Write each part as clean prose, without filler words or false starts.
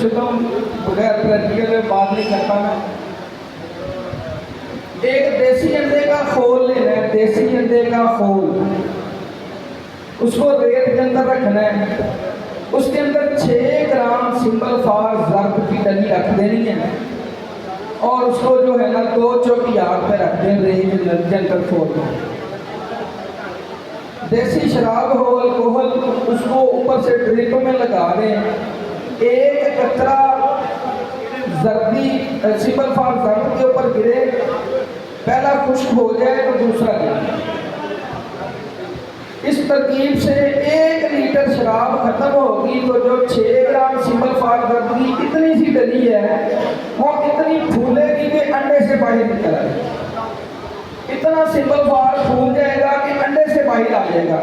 शुभम बगैर प्रैक्टिकल में बात नहीं करता मैं। एक देसी अंडे का खोल लेना है, देसी अंडे का खोल, उसको रेत के अंदर रखना है। उसके अंदर 6 ग्राम सिंपल फॉर जर्ब की डली रख देनी है और उसको जो है ना 2 चौकी आग पे रख दें रेत के अंदर खोल में। देसी शराब हो अल्कोहल उसको ऊपर से ड्रिप में लगा दें। एक कतरा जर्दी सिंपल फॉर जर्ब के ऊपर गिरे, पहला खुश्क हो जाए तो दूसरा गिरे। इस तरकीब से 1 लीटर शराब खत्म होगी तो जो 6 ग्राम सिंपल फॉर जर्ब की इतनी सी डली है वो इतनी फूलेगी कि अंडे से बाहर निकल आएगी। इतना सिंपल फॉर फूल जाएगा कि अंडे से बाहर आ जाएगा।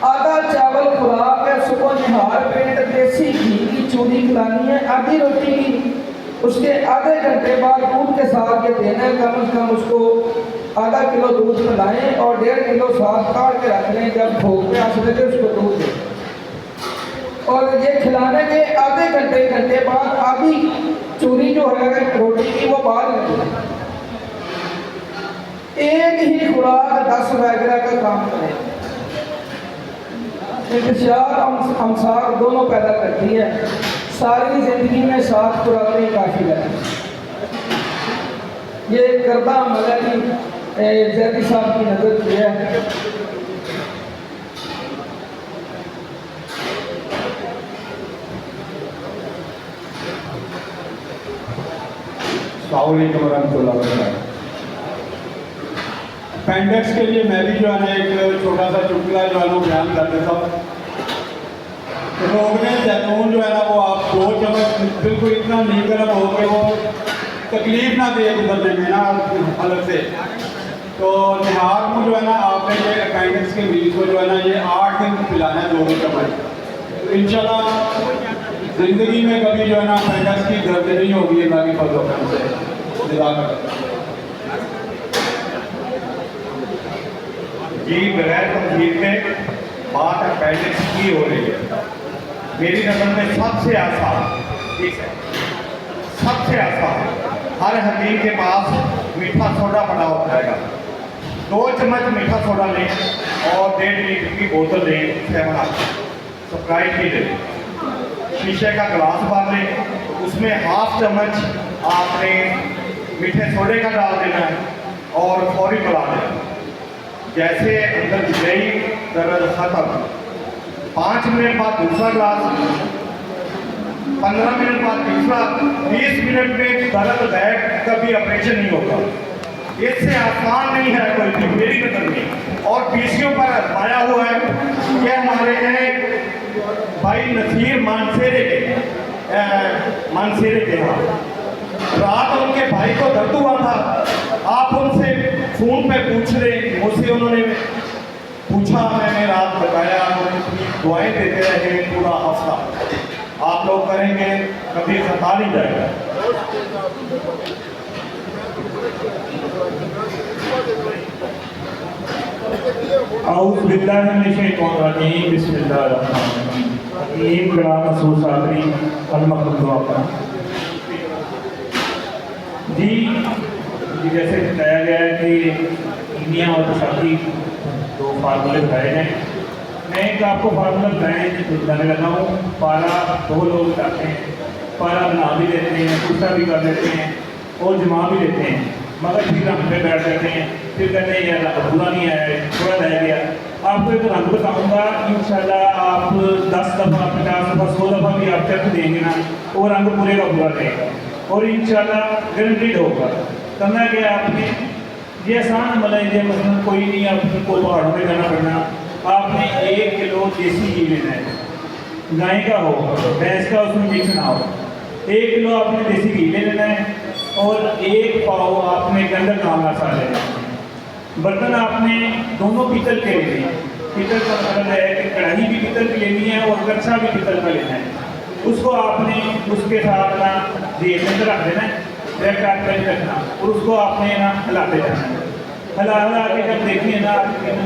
आधा चावल खुराक है, सुबह निहार पेट देसी घी की चूरी खिलानी है, आधी रोटी की। उसके आधे घंटे बाद दूध के साथ ये देना है, कम से कम उसको आधा किलो दूध पिलाएं और 1.5 किलो साथ काट के रख लें। जब भोग पे आ सके उसको दूध दें और ये खिलाने के आधे घंटे बाद आधी चूरी जो है रोटी की वो बाहर रखें। एक ही खुराक 10 वैगरा का काम करें। इंतशार हमसार दोनों पैदा करती है। सारी जिंदगी में 7 खुराकें काफी है। ये करदा अमल है कि जैदी साहब की नजर की है। अपेंडिक्स के लिए मैं भी जो है ना एक छोटा सा चुटकुला जो है ना बयान कर देता हूँ। रोगने जैतून जो है ना वो आप 2 चम्मच बिल्कुल इतना नहीं गर्म हो के वो तकलीफ ना दे गुजरने में ना अलग से। तो निहार को जो है ना आपने ये अपेंडिक्स के मरीज को जो है ना ये 8 दिन पिलाना है 2 चम्मच। तो इंशाल्लाह ज़िंदगी में कभी जो है ना अपेंडिक्स की दर्द नहीं होगी अल्लाह की फज़ल से। जी बगैर तमहीर के बात अपेंडिक्स की हो रही है। मेरी नज़र में सबसे आसान, ठीक है, सबसे आसान हर हकीम के पास मीठा सोडा पड़ा होता है। 2 चम्मच मीठा सोडा लें और 1.5 लीटर की बोतल लें, 7 स्प्राइट की लें। शीशे का गिलास भर लें, उसमें 1/2 चम्मच आपने मीठे सोडे का डाल देना है और फौरी पिला देना। जैसे अंदर गई दर्द खत्म। 5 मिनट बाद दूसरा गिलास, 15 मिनट बाद तीसरा, 20 मिनट में दर्द गैप, कभी ऑपरेशन नहीं होगा। इससे आसान नहीं है कोई भी मेरी नजर में। और पीसीओ पर आजमाया हुआ है। यह हमारे हैं भाई नसीर मानसेरे के यहाँ रात उनके भाई को दर्द हुआ था। आप उनसे फोन पे पूछ रहे, मुझसे उन्होंने पूछा, मैंने रात बताया, दुआएं देते रहे पूरा हफ्ता। आप लोग करेंगे कभी खता नहीं जाएगा। औज़ु बिल्लाहि मिनश शैतानिर रजीम, बिस्मिल्लाहिर रहमानिर रहीम। कलाम रसूल सादरी अल-मक़दूम जी। जैसे बताया गया है कि कीमिया और तशादी 2 फार्मूले बताए हैं। मैं एक आपको फार्मूला बताने लगा हूँ। पारा 2 लोग जाते हैं, पारा बना भी लेते हैं, गुस्सा भी कर लेते हैं और जमा भी लेते हैं, मगर फिर रंग पे बैठ जाते हैं। फिर कहते हैं यार रंग पूरा नहीं आया, थोड़ा रह गया। आपको एक रंग बताऊँगा, इंशाल्लाह आप 10 दफ़ा 50 दफ़ा 100 दफ़ा भी आप चेक देंगे ना, वो रंग पूरे का पूरा रहेगा और इंशाल्लाह गारंटीड होगा। करना क्या आपने, ये आसान अमल है। ये मतलब कोई नहीं, आपको पहाड़ों में जाना पड़ना। आपने 1 किलो देसी घी लेना है, गाय का हो भैंस का, उसमें मिक्स ना हो। 1 किलो आपने देसी घी ले लेना है और 1 पाव आपने गंधक नामना सा लेना है। बर्तन आपने दोनों पीतल के लेने हैं। पीतल का मतलब है कि कढ़ाई भी पीतल की लेनी है और कच्चा भी पीतल का लेना है। उसको आपने उसके साथ ना देर में रख देना है, रखना और उसको आपने ना हिलाते जाना है। हिला के जब देखिए ना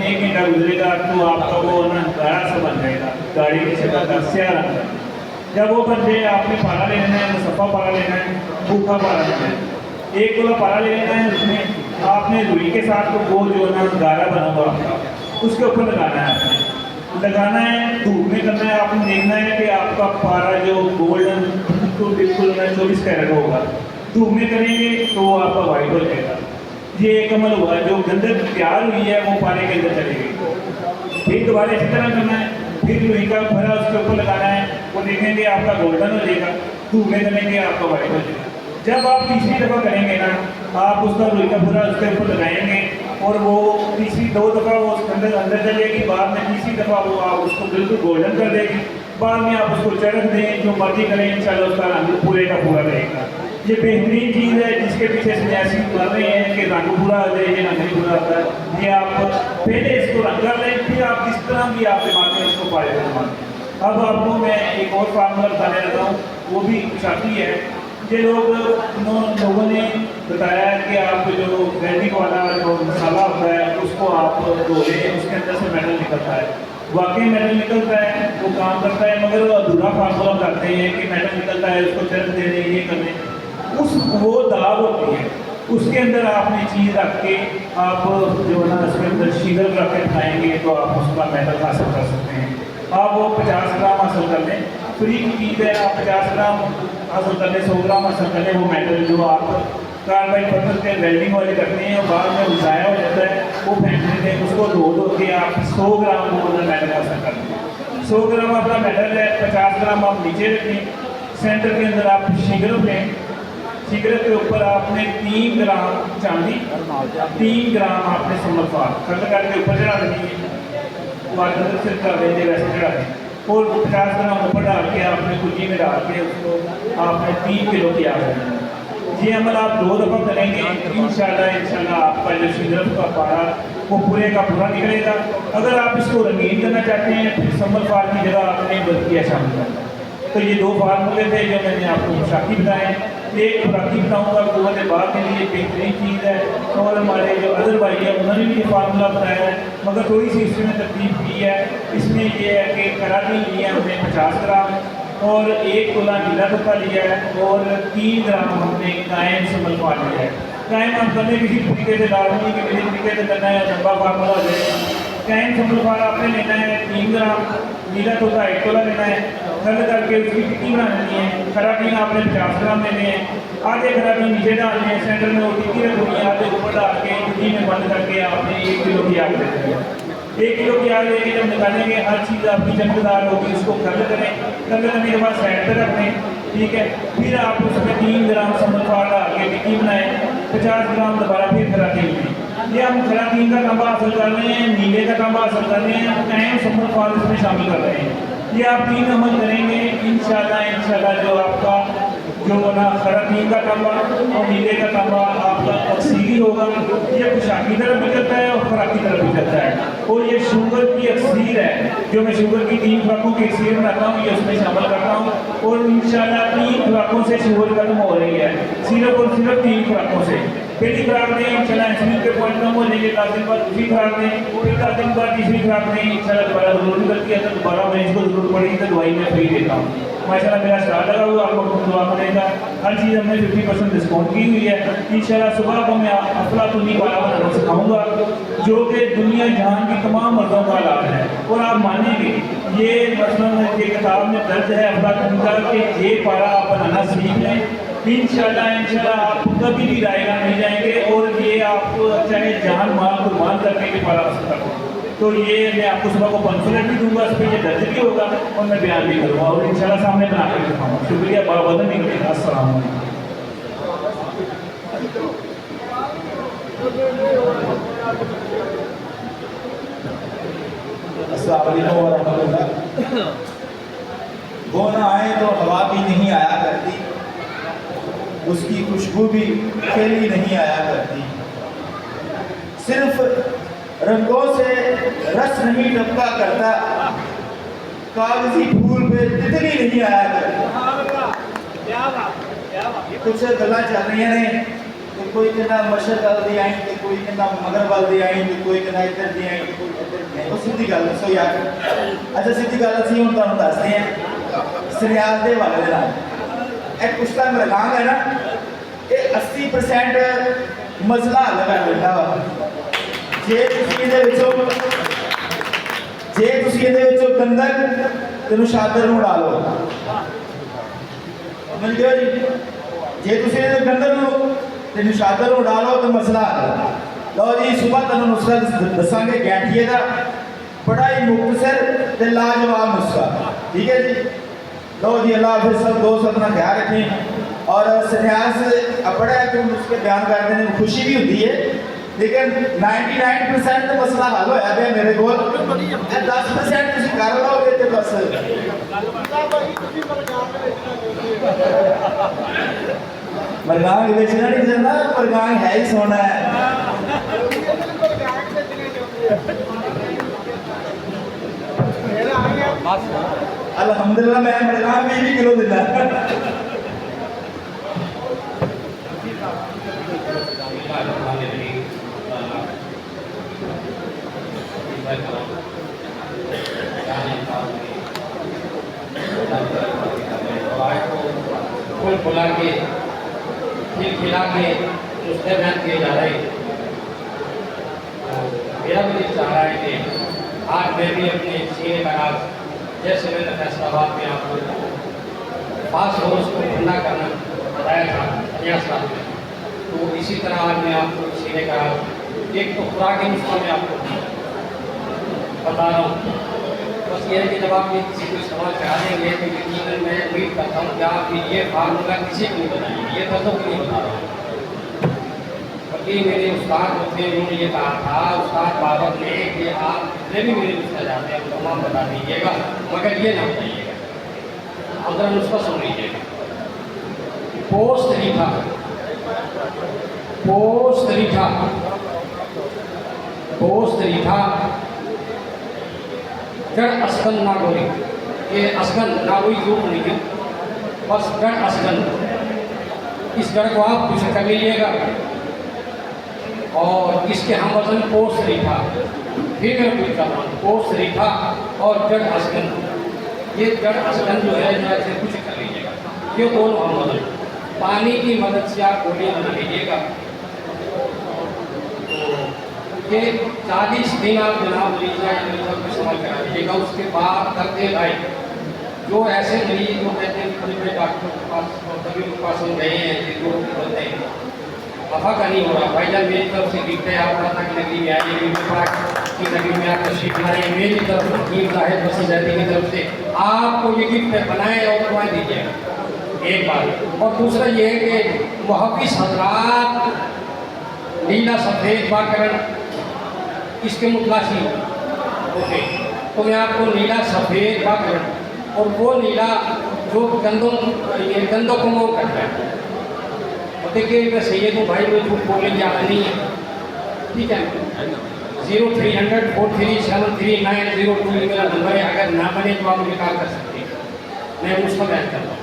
1 घंटा गुजरेगा तो आपका वो ना गाढ़ा सा बन जाएगा, गाड़ी की शक्ल का स्याह रंग। जब वो बंदे आपने पारा ले लेना है, मुसफ़ा पारा लेना है, भूखा पारा लेना है, 1 किलो पारा ले लेना है, उसमें आपने रुई के साथ वो जो है ना गारा बना हुआ आपका उसके ऊपर लगाना है, आपने लगाना है, धूप में करना है। आपने देखना है कि आपका पारा जो गोल्डन बिल्कुल 24 कैरेट होगा। धूप में करेंगे तो वो आपका वाइट हो जाएगा। ये एक अमल हुआ, जो गंदक तैयार हुई है वो पारे के अंदर चलेगी। फिर दोबारा इसी तरह करना है, फिर लोहे का भरा उसके ऊपर लगाना है, वो देखेंगे आपका गोल्डन हो जाएगा। धूप में करेंगे आपका वाइट हो जाएगा। जब आप तीसरी दफ़ा करेंगे ना, आप उसका लोहे का भरा उसके ऊपर लगाएंगे और वो तीसरी 2 दफ़ा वो उसके अंदर चलेगी, बाद में तीसरी दफ़ा वो आप उसको बिल्कुल गोल्डन कर देगी। बाद में आप उसको चरख दें, जो मर्जी करें, इंशाल्लाह उसका रंग पूरे का पूरा रहेगा। ये बेहतरीन चीज़ है जिसके पीछे सन्यासी कर रहे हैं कि रंग पूरा आ जाए, ये रंग नहीं पूरा आता है। ये आप पहले इसको रंग कर लें, फिर आप किस तरह भी आप दिमाग में इसको पाए मानते। अब आपको मैं एक और फार्मूला बताने लगा हूँ, वो भी शादी है। ये लोगों ने बताया कि आप जो ग्राइंडिंग वाला जो मसाला होता है उसको आप धो लें, उसके अंदर से मेटल निकलता है। वाकई मेटल निकलता है, वो काम करता है, मगर वो अधूरा फार्मूला करते हैं कि मेटल निकलता है, उसको चरख दे दें, ये करने उस वो दाग होती है, उसके अंदर आपने चीज़ रख के आप जो है ना उसके अंदर शीगर रख के खाएँगे तो आप उसका मेटल हासिल कर सकते हैं। आप वो 50 ग्राम हासिल कर लें, फ्री की चीज़ है। आप 50 ग्राम हासिल कर लें, 100 ग्राम हासिल कर लें, वो मेटल जो आप कार्बाइड पत्थर के वेल्डिंग वाले करते हैं और बाद में ज़ाया हो जाता है, वो फेंक देते हैं। उसको धो के आप 100 ग्राम वो अपना मेटल हासिल कर लें। 100 ग्राम अपना मेटल है, 50 ग्राम आप नीचे रखें, सेंटर के अंदर आप सिगरेट लें, सिगरेट के ऊपर आपने 3 ग्राम चांदी, 3 ग्राम आपने समरफार खर्च करके ऊपर चढ़ा देनी है, वाटर से चढ़ा देंगे वैसे चढ़ा दें, और 50 ग्राम ऊपर डाल के आपने कुल्जी में डाल के उसको आपने 3 किलो तैयार करना है। ये अमल आप 2 दफ़ा करेंगे, इंशाल्लाह आपका जो सिगरेट का पारा वो पूरे का पूरा निकलेगा। अगर आप इसको रंगीन करना चाहते हैं फिर समरफार की जगह आपने बल्किया शामिल करना है। तो ये 2 फार्मूले थे जो मैंने आपको शाकी बताए। एक खुराकी बताऊँगा कुव्वत बाग के लिए बेहतरीन चीज़ है, और हमारे जो अदर भाई है उन्होंने भी ये फार्मूला बताया है, मगर थोड़ी सी इसमें तरतीब की है। इसमें यह है कि कराती ली है हमने 50 ग्राम, और 1 तोला नीला तोता लिया है, और 3 ग्राम हमने कायम से मलवा लिया है। कायम हम करने किसी तरीके से लाजमी कि किसी तरीके से करना है, लंबा फार्मूला हो जाएगा। कायम से मलवा आपने लेना है 3 ग्राम, नीला तोता 1 तोला लेना है, गल करके उसकी टिक्की बनानी है। खराबीन आपने 50 ग्राम लेने हैं, आधे खराबीन नीचे डालने हैं, सेंटर में वो टिक्की रखनी है, आधे ऊपर डाल के टिक्की में बंद करके आपने 1 किलो की आग लेनी है। 1 किलो की आग लेके जब निकालेंगे हर चीज़ आपकी चमकदार होगी, उसको कर्ल करें, कर्ल करने के बाद साइड पर रख दें, ठीक है। फिर आप उसमें 3 ग्राम समरफार डाल के टिक्की बनाएं, 50 ग्राम दोबारा फिर खराबीन लें। ये हम खराबीन का तांबा हासिल कर रहे हैं, नीले का तांबा हासिल कर रहे हैं, कायम समरफार इसमें शामिल कर रहे हैं। ये आप 3 अमल करेंगे, इंशाल्लाह जो आपका जो ना खराबीन का तांबा और नीले का तांबा आपका अक्सीरी होगा। ये पोशाक की तरफ भी चलता है और खुराक की तरफ भी चलता है। और ये शुगर की अक्सीर है, जो मैं शुगर की 3 खुराकों की अक्सीर बनाता हूँ, ये उसमें शामिल करता हूँ, और इंशाल्लाह 3 खुराकों से शुगर खत्म हो रही है, सिर्फ और सिर्फ 3 खुराकों से। पहली खुराक दें, इंशाल्लाह इंसुलिन के पॉइंट कम हो जाएंगे, 10 दिन बाद दूसरी खुराक दें, फिर 10 दिन बाद तीसरी खुराक दें, इंशाल्लाह दोबारा जरूर नहीं करती है। अगर दोबारा मैं इसको जरूरत पड़ेगी तो दवाई मैं फ्री देता हूँ। माशाल्लाह मेरा स्टार्ट लगा हुआ, आपको दुआ करेगा। हर चीज़ हमने 50% डिस्काउंट की हुई है। इंशाल्लाह सुबह को मैं अफलातुनी वाला बनाना सिखाऊंगा, जो कि दुनिया जहान की तमाम मर्दों का इलाज है। और आप मानेंगे, ये मसलन ये किताब में दर्ज है अफलातुनी का, कि ये पारा आप बनाना सीख लें, इंशाल्लाह आप कभी भी रायगा नहीं जाएंगे, और ये आप चाहे जान माल कुर्बान करके भी पारा हासिल कर सकते। तो ये मैं आपको सुबह को पम्फलेट भी दूंगा, उस पर ये दर्ज भी होगा और मैं बयान भी करूँगा, और इंशाल्लाह सामने बना कर दिखाऊंगा। शुक्रिया, बाबा नहीं करेगा। अस्सलाम वालेकुम। अस्सलाम वालेकुम व रहमतुल्लाह। वो ना आए तो हवा भी नहीं आया करती, उसकी खुशबू भी फैली नहीं आया करती, सिर्फ रंगों से रस नहीं टपका करता, कागजी फूल पे तितली नहीं आया करती। कुछ गल्लां चल रही ने कि कोई कहना मशरक वाल दी आई, तो कोई कहना मगरब वाल दी आई, तो कोई कहना इधर दी आई, तो कोई इधर दी आई। वो सीधी गल दसो यार। अच्छा सीधी गल असीं हुण तुहानूं दसदे हां। सन्यास के हवाले दे नाल एक पुश्ता मरगांग है ना, ये 80% मसला हल कर दिता वा। जे तुसीं इहदे विचों गंदक ते नुशादर नूं उड़ा लो, समझ गए जी? जे तुसीं इहदे गंदक नूं ते नुशादर नूं उड़ा लो तो मसला हल। लो जी सुबह तुहानूं नुस्खा दसांगे गैंठिए का, बड़ा ही मुख्तसर ते लाजवाब नुस्खा, ठीक है जी? लो जी अल्लाह हाफिज़। सब दोस्त अपना ख्याल रखें। और सन्यास बड़ा है कि नुस्खे बयान करते हैं, खुशी भी होती है, लेकिन 99% तो मसला हल होया गया मेरे को। 10% तुसीं कर लोगे तो बस मरगांग बेचना नहीं जाना, मरगांग है ही सोना है। अल्हम्दुलिल्लाह मैं मरगांग 20 किलो देता। फूल फुला के खिल खिला के नुस्खे बयान किए जा रहे हैं। मेरा भी दिल चाह रहा है कि आज मैं भी अपने सीने का राज, जैसे मैंने फैसलाबाद में आपको 5 रोज को ठंडा करना बताया था सन्यास रात में, तो इसी तरह आज मैं आपको सीने का राज एक तो खुराक के नुस्खा में आपको बता रहा हूँ। बस ये है कि जब आप ये किसी को इस्तेमाल करा देंगे तो यकीनन मैं उम्मीद करता हूँ कि आप ये फार्मूला किसी को नहीं बताएंगे, ये दर्दों को नहीं बता रहा हूँ। बल्कि मेरे उस्ताद जो थे उन्होंने ये कहा था, उस्ताद बाबर ने, कि आप जितने भी मेरे नुस्खा जाते हैं तमाम बता दीजिएगा, मगर ये ना बताइएगा। अब जरा नुस्खा सुन लीजिएगा। पोस्ट रीठा, पोस्ट रीठा, पोस्ट रीठा, जड़ अस्कन ना गोरी, ये अस्कन ना कोई यूँ नहीं है, बस जड़ अस्कन, इस जड़ को आप कुछ कर लीजिएगा। और इसके हम वजन पोस्ट रीठा, फिर मैं पूछ रहा हूँ पोस्ट रीठा और जड़ अस्कन, ये जड़ अस्कन जो है जो ऐसे कुछ कर लीजिएगा। ये दोनों हम वजन पानी की मदद से आप गोलियाँ बना लीजिएगा। ये 40 दिन आप जनाब लीजिएगा, मरीजों को इस्तेमाल करा लीजिएगा। उसके बाद करते भाई जो ऐसे मरीज जो कहते हैं बड़े बड़े डॉक्टर के पास तभी के पास हम गए हैं कि जो बोलते हैं वफा का नहीं हो रहा, भाई जब मेरी तरफ से गिफ्ट है, आप पता कि नगरी में आइए, कि नगरी में आप तशरीफ लाए, मेरी तरफ हकीम जाहिद वसी जैदी की तरफ से आपको ये गिफ्ट बनाए और दवाएँ दीजिएगा, एक बात। और दूसरा ये है कि मुहफ़्फ़िज़ हज़रात नीला सफ़ेद बाकरण इसके मुतलाशी ओके, तो मैं आपको नीला सफ़ेद बाकरण और वो नीला जो गंदों को मोह करता है। और देखिए मैं सैयद हूँ भाई, मैं झूठ बोलने की आदत नहीं है, ठीक है? 0300 437390 मेरा नंबर है। अगर ना बने तो आप मुझे कॉल कर सकते हैं, मैं उसका बयान करता हूँ।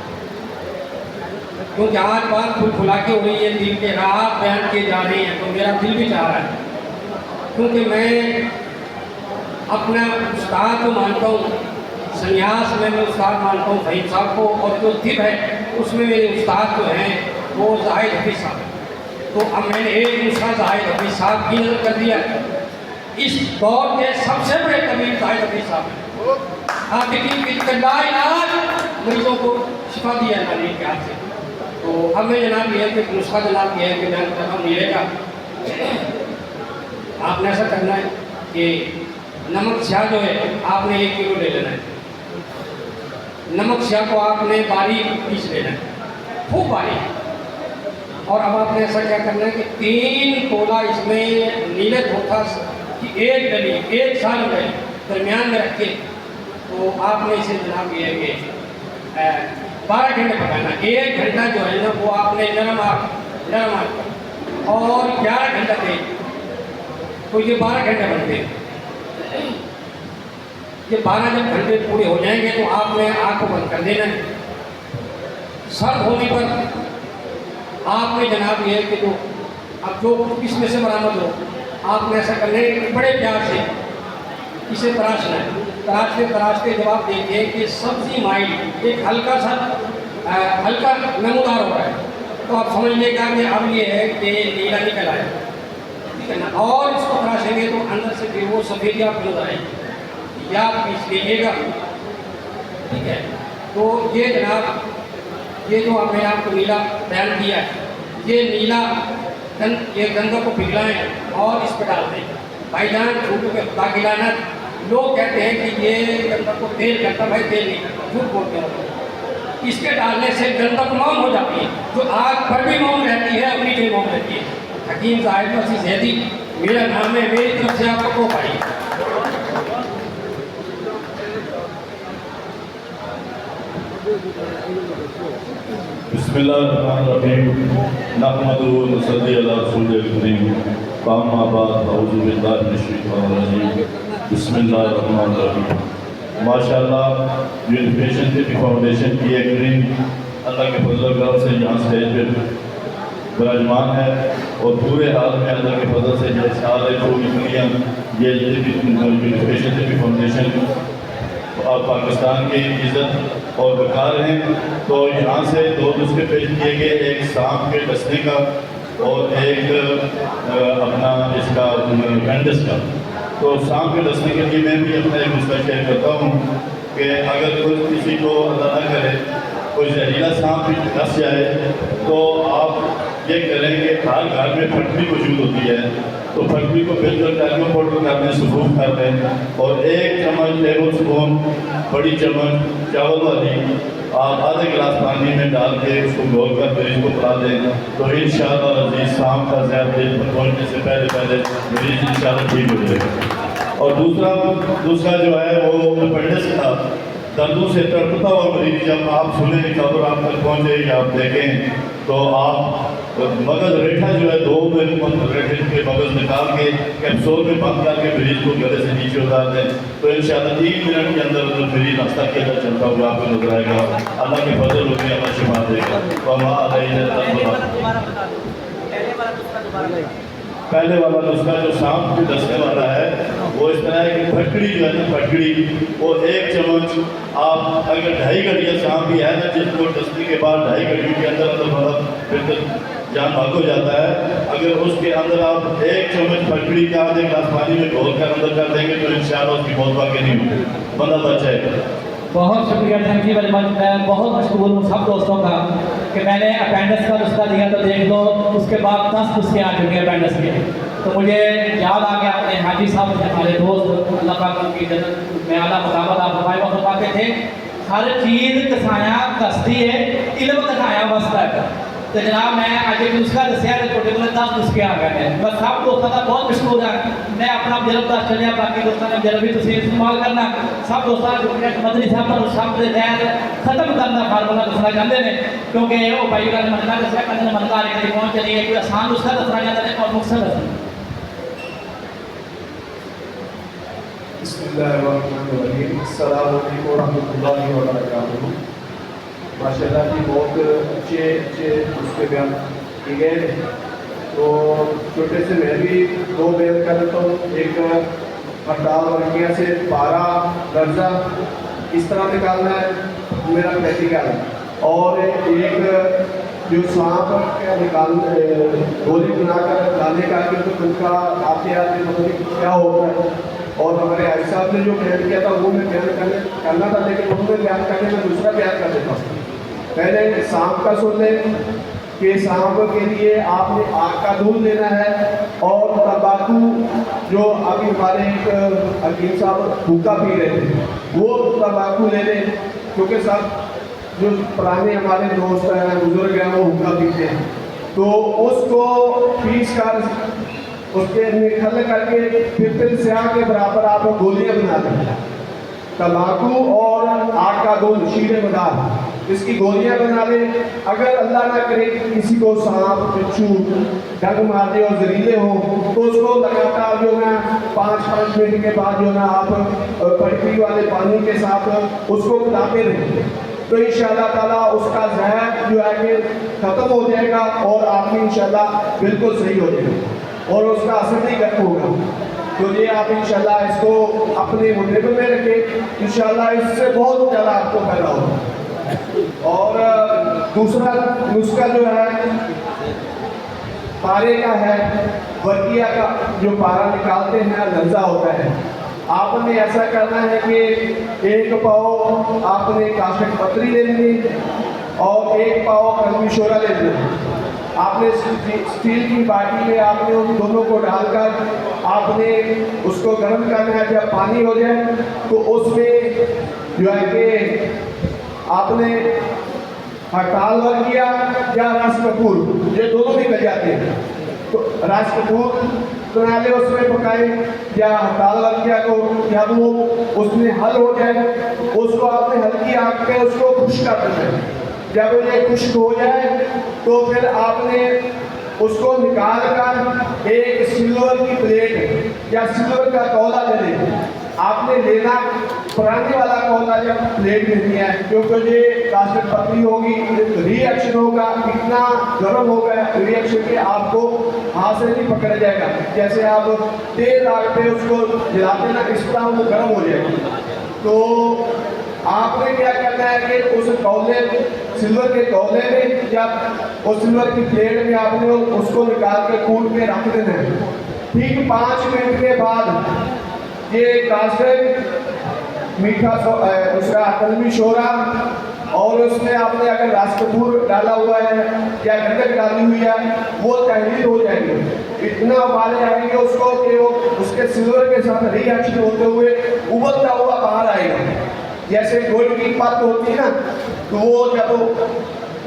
क्योंकि आज बात फुल फुला के हो रही है, दिल के रात बयान किए जा रहे हैं, तो मेरा दिल भी चाह रहा है, क्योंकि मैं अपना उस्ताद को मानता हूँ, संन्यास में मैं उस्ताद मानता हूँ फहीम साहब को, और जो तिब है उसमें मेरे उस्ताद जो हैं वो जाहिद हफीज़ साहब है। तो अब मैंने एक नुस्खा जाहिद हफीज़ साहब की नजर कर दिया। इस दौर के सबसे बड़े तबीब जाहिद हफीज़ साहब हैं। आप देखिए इलाज मरीजों को शिफा दिया है मालिक के हाथ से। तो अब मैं जनाब ये है कि नुस्खा जनाब ये है कि मैं मिलेगा, आपने ऐसा करना है कि नमक स्याह जो है आपने 1 किलो ले लेना है। नमक स्याह को आपने बारीक पीस लेना है, खूब बारीक। और अब आपने ऐसा क्या करना है कि 3 तोला इसमें नीले धोखा की 1 डली 1 साल में दरमियान में रख के, तो आपने इसे जनाब ये है कि 12 घंटे पकाना। 1 घंटा जो है ना वो आपने नरम आग और 11 घंटा तेज, तो ये 12 घंटे बनते हैं। ये 12 जब घंटे पूरे हो जाएंगे तो आपने आग को बंद कर देना है। सर्द होने पर आपने जनाब ये है कि जो अब जो इसमें से बरामद हो, आपने ऐसा करना है बड़े प्यार से इसे तराशना है। तराशते तराशते जब आप देखें कि सब्जी माइल एक हल्का नमूदार हो रहा है, तो आप समझ लेगा कि अब ये है कि नीला निकल आए, ठीक है ना। और इसको तराशेंगे तो अंदर से फिर वो सफ़ेदी आपको नजर आएगी, या आप पीस लीजिएगा, ठीक है। तो ये जनाब, ये जो आपने आपको नीला बयान किया है, ये नीला ये गंदों को पिघलाएं और इस पर डाल दें। भाईजान झूठों के खुदा की लानत, लोग कहते हैं कि ये गंदक को तेल करता, भाई तेल नहीं करता, झूठ बोलते हैं। इसके डालने से गंदक मौन हो जाती है, जो आग पर भी मौन रहती है, अपनी जगह मौन रहती है। हकीम साहिब मसीह जैदी मेरा नाम है, मेरी तरफ से आपको भाई। बिस्मिल्लाहिर्रहमानिर्रहीम नहमदुहु व नसल्ली अला रसूलिल करीम अम्मा बाद अऊज़ु बिल्लाहि मिनश शैतानिर रजीम बिस्मिल्लाहिर्रहमानिर्रहीम। माशाअल्लाह यूनिफिकेशन की फाउंडेशन की एक टीम अल्लाह के फजल करम से यहाँ स्टेज पर विराजमान है और पूरे हाल में अल्लाह के फजल से ये सारे जो इतनियाँ ये यूनिफिकेशन की फाउंडेशन और पाकिस्तान की इज़्ज़त और वक़ार हैं। तो यहाँ से दो नुस्खे पेश किए गए, एक सांप के डसने का और एक अपना इसका कैंडस का। तो सांप के डसने के लिए मैं भी अपना एक नुस्खा शेयर करता हूँ कि अगर कोई किसी को अल्लाह न करे कोई जहरीला सांप भी डस जाए तो आप ये करें कि हर घर में फटरी मौजूद होती है, तो फटरी को बिल्कुल टैल्को पाउडर कर दें, सुसूख कर दें और एक चम्मच टेबल स्पून बड़ी चम्मच चावल वाली आप आधे गिलास पानी में डाल के उसको घोल कर मरीज को पिला दें, तो इंशाअल्लाह अज़ीज़ सांप का जहर दिल पर पहुँचने से पहले मरीज इंशाअल्लाह ठीक हो जाएगा। और दूसरा जो है वो अपेंडिक्स का दर्दों से तड़पता हुआ मरीज जब आप सुने खबर आप तक पहुँचे या आप देखें तो आप मगज रेठा जो है 2 मिनट रेठे के मगज निकाल के कैप्सूल में बंद करके मरीज को गले से नीचे उतार दें, तो इंशाअल्लाह 3 मिनट के अंदर मरीज रास्ता के अंदर चलता हुआ आपको नजर आएगा। अल्लाह के फजल होगी, अल्लाह शिफा देगा। पहले वाला नुस्खा जो सांप के डसने वाला है वो इस तरह है कि फटकड़ी जो है ना, फटकड़ी वो 1 चम्मच आप अगर 2.5 घंटिया सांप भी है ना जिसको डसने के बाद 2.5 घंटे के अंदर मतलब फिर जान भाग हो जाता है, अगर उसके अंदर आप 1 चम्मच फटकड़ी का आधे गिलास पानी में घोल कर अंदर कर देंगे तो इंशाअल्लाह उसकी मौत वाकई नहीं होगी, बंदा बच जाएगा। बहुत शुक्रिया, थैंक यू वेरी मच। मैं बहुत मशहूर हूँ सब दोस्तों का कि मैंने अपेंडिक्स का नुस्खा दिया तो देख लो, उसके बाद 10 नुस्खे आ चुके हैं अपेंडिक्स के। तो मुझे याद आ गया अपने हाजी साहब थे हमारे दोस्त, अल्लाह पाक उनकी जन्नत में आला मुकामत आप फरमाते थे, हर चीज़ कसाया कसती है, इल्म कसाया वस्ता है। तो जनाब मैं आज एक नुस्खा दसिया तो छोटे को 10 नुस्खे आ गए हैं। बस सब दोस्तों का बहुत मशहूर है, मैं अपना जरब दस चलिया, बाकी दोस्तों ने जरब भी तुम इस्तेमाल करना। सब दोस्तों शुक्रिया मदनी साहब पर सब दे ज़हर खत्म करना फार्मूला दसना चाहते हैं, क्योंकि वो भाई का मनका दसिया कहते मनका लेकर पहुँच चलिए, कोई आसान नुस्खा दसना चाहते हैं और मुख्तर दसना। बिस्मिल्लाहिर्रहमानिर्रहीम, अस्सलामु अलैकुम रहमतुल्लाहि व बरकातुहू। माशाअल्लाह की बहुत अच्छे उसके बयान किए गए। तो छोटे से मैं भी 2 बयान कर देता हूँ। एक हड़ताल वर्गिया से 12 दर्जा इस तरह निकालना है मेरा प्रैक्टिकल, और एक जो सांप का निकाल गोली बनाकर डालने का तो उनका आते आते मतलब क्या होता है। और हमारे आई साहब ने जो बयान किया था वो मैं बयान करना था, लेकिन उन्होंने बयान करने में दूसरा बयान कर देता हूँ। पहले सांप का सुन लें कि सांप के लिए आपने आग का दूध लेना है, और तंबाकू जो अभी हमारे एक हकीम साहब हुक्का पी रहे थे वो तंबाकू ले लें, क्योंकि सब जो पुराने हमारे दोस्त हैं बुजुर्ग हैं वो हुक्का पीते हैं, तो उसको पीस कर उसके निखल करके फिर स्याह के बराबर आप गोलियां बना दें। तंबाकू और आग का दूध शीरे मदार इसकी गोलियां बना लें। अगर अल्लाह ना करे किसी को सांप बिच्छू डंग मार दे और जहरीले हो तो उसको लगातार जो है 5-5 मिनट के बाद जो है आप पटरी वाले पानी के साथ उसको पिलाते रहें, तो इंशाअल्लाह ताला उसका जहर जो है कि ख़त्म हो जाएगा और आप इंशाअल्लाह बिल्कुल सही हो जाएगा और उसका असर नहीं होगा। तो ये आप इंशाल्लाह इसको अपने मुंडेबल में रखें, इंशाल्लाह इससे बहुत ज़्यादा आपको फायदा होगा। और दूसरा नुस्खा जो है पारे का है, वर्किया का जो पारा निकालते हैं लफ्जा होता है। आपने ऐसा करना है कि एक पाव आपने काशक पत्री ले लेनी और एक पाव कलमी शोरा ले लेना। आपने स्टील की बाटी में आपने उन दोनों को डालकर आपने उसको गर्म करना है। जब पानी हो जाए तो उसमें जो है कि आपने हड़ताल वर्किया या रास कपूर, ये दोनों निकल जाते हैं, तो रास कपूर बना ले उसमें पकाए या हड़ताल वर्किया को, जब वो उसमें हल हो जाए उसको आपने हल्की आग पे उसको खुश कर देना है। जब ये खुश्क हो जाए तो फिर आपने उसको निकाल कर एक सिल्वर की प्लेट या सिल्वर का कौला ले लें। आपने लेना पुराने वाला कौला या प्लेट लेनी है, क्योंकि ये काशक पतली होगी, रिएक्शन होगा, इतना गर्म होगा रिएक्शन के आपको हाथ से नहीं पकड़ा जाएगा। जैसे आप तेज आग पे उसको जलाते ना, इस तरह वो गर्म हो जाएगी। तो आपने क्या करना है कि उस कौले सिल्वर के कौले में या उस सिल्वर की प्लेट में आपने उसको निकाल के कूट के रख देना है। ठीक 5 मिनट के बाद ये काशक मीठा दूसरा कलमी शोरा और उसमें आपने अगर रास कपूर डाला हुआ है या गंदक डाली हुई है वो तहलील हो जाएगी। इतना उबाले आएंगे उसको कि वो उसके सिल्वर के साथ रिएक्शन होते हुए उबलता हुआ बाहर आएगा। जैसे गुड़ की पत्त होती है ना, तो वो जब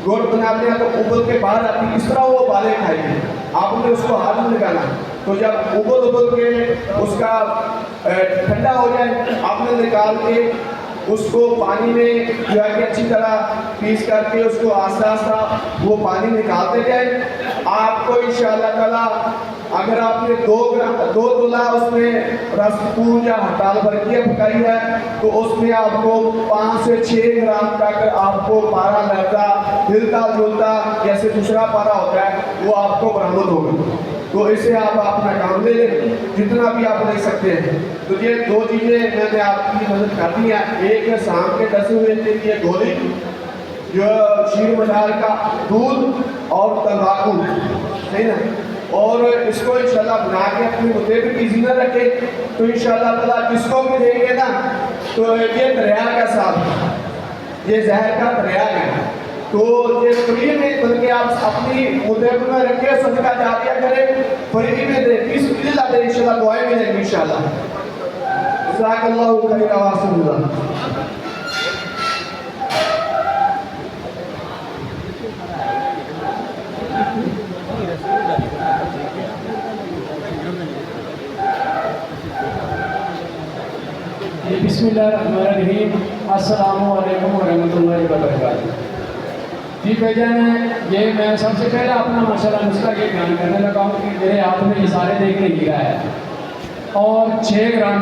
गुड़ बनाते हैं तो उबल के बाहर आती है, इस तरह वो बाले खाएंगे। आपने उसको हाथ में लगाना, तो जब उबल के उसका ठंडा हो जाए आपने निकाल के उसको पानी में जो है कि अच्छी तरह पीस करके उसको आस्ता आस्ता वो पानी निकालते जाए। आपको इंशाअल्लाह ताला अगर आपने 2 तोला उसमें रसपूर या हड़ताल वर्किया पकाई है तो उसमें आपको 5 से 6 ग्राम तक आपको पारा लड़ता हिलता जुलता जैसे दूसरा पारा होता है वो आपको बरामद होगा। तो इसे आप अपना काम ले लें, जितना भी आप ले सकते हैं। तो ये 2 चीज़ें मैंने आपकी मदद कर दी हैं। एक है शाम के 10 बजे के लिए गोली, जो शीर मदार का दूध और तंबाकू, सही ना, और इसको इंशाल्लाह बना के अपने मुताबिक इजी न रखे तो इंशाल्लाह ताला जिसको भी देंगे ना तो ये दरिया का साथ ये जहर का दरिया है। तो ये फ्री में बल्कि आप अपनी मुताबिक में रखे सदका जारिया करें, फ्री में दे, बिस्मिल्लाह दे, इंशाल्लाह दुआएं मिलेंगी इंशाल्लाह। जज़ाकल्लाहु खैरा वासल्लम। बिस्मिल्लाहिर्रहमानिर्रहीम, अस्सलामु अलैकुम वरहमतुल्लाहि वबरकातुहू। जी भाईजान, ये मैं सबसे पहले अपना माशाल्लाह नुस्खा ये बयान करने लगा हूँ कि मेरे हाथ में ये सारे देखने गिरा है और 6 ग्राम